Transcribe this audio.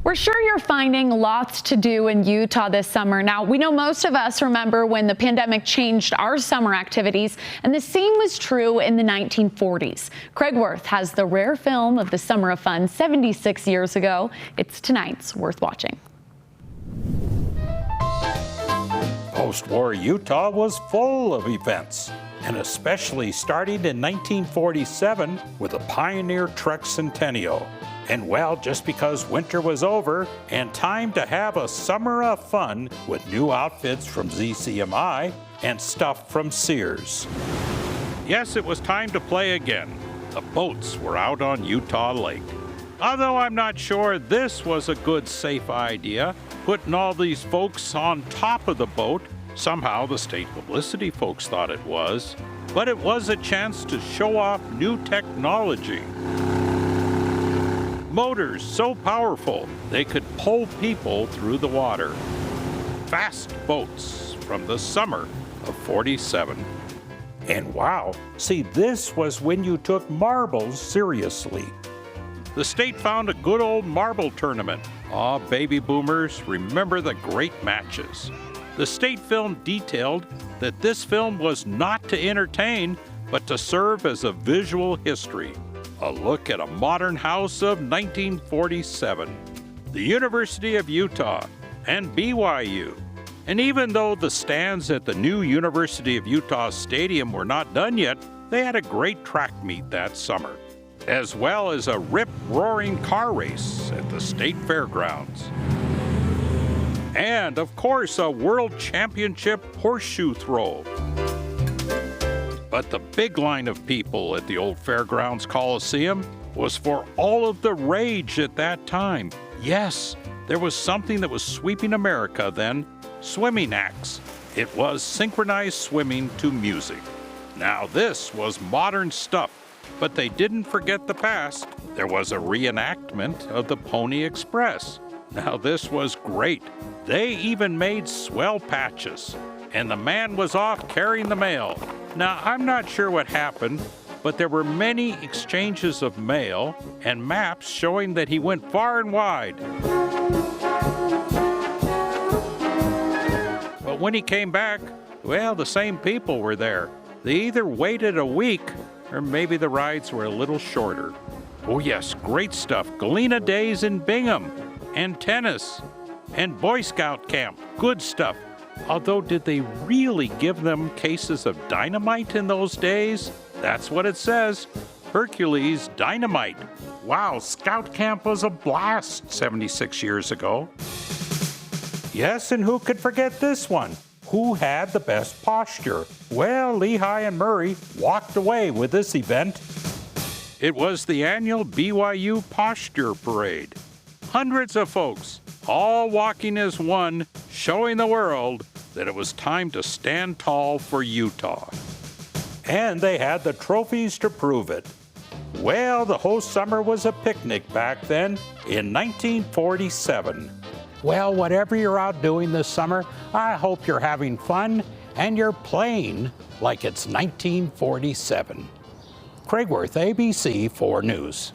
We're sure you're finding lots to do in Utah this summer. Now, we know most of us remember when the pandemic changed our summer activities, and the same was true in the 1940s. Craig Wirth has the rare film of the Summer of Fun 76 years ago. It's tonight's Worth Watching. Post-war Utah was full of events, and especially starting in 1947 with the Pioneer Truck Centennial. And well, just because winter was over and time to have a summer of fun with new outfits from ZCMI and stuff from Sears. Yes, it was time to play again. The boats were out on Utah Lake. Although I'm not sure this was a good, safe idea, putting all these folks on top of the boat. Somehow the state publicity folks thought it was. But it was a chance to show off new technology. Motors so powerful they could pull people through the water. Fast boats from the summer of '47. And wow, see, this was when you took marbles seriously. The state found a good old marble tournament. Aw, baby boomers, remember the great matches. The state film detailed that this film was not to entertain, but to serve as a visual history. A look at a modern house of 1947, the University of Utah, and BYU. And even though the stands at the new University of Utah Stadium were not done yet, they had a great track meet that summer, as well as a rip-roaring car race at the state fairgrounds. And, of course, a world championship horseshoe throw. But the big line of people at the old Fairgrounds Coliseum was for all of the rage at that time. Yes, there was something that was sweeping America then, swimming acts. It was synchronized swimming to music. Now this was modern stuff, but they didn't forget the past. There was a reenactment of the Pony Express. Now this was great. They even made swell patches, and the man was off carrying the mail. Now, I'm not sure what happened, but there were many exchanges of mail and maps showing that he went far and wide. But when he came back, well, the same people were there. They either waited a week or maybe the rides were a little shorter. Oh yes, great stuff. Galena Days in Bingham, and tennis, and Boy Scout camp. Good stuff. Although, did they really give them cases of dynamite in those days? That's what it says. Hercules Dynamite. Wow, Scout Camp was a blast 76 years ago. Yes, and who could forget this one? Who had the best posture? Well, Lehigh and Murray walked away with this event. It was the annual BYU Posture Parade. Hundreds of folks, all walking as one, showing the world that it was time to stand tall for Utah. And they had the trophies to prove it. Well, the whole summer was a picnic back then in 1947. Well, whatever you're out doing this summer, I hope you're having fun and you're playing like it's 1947. Craig Wirth, ABC 4 News.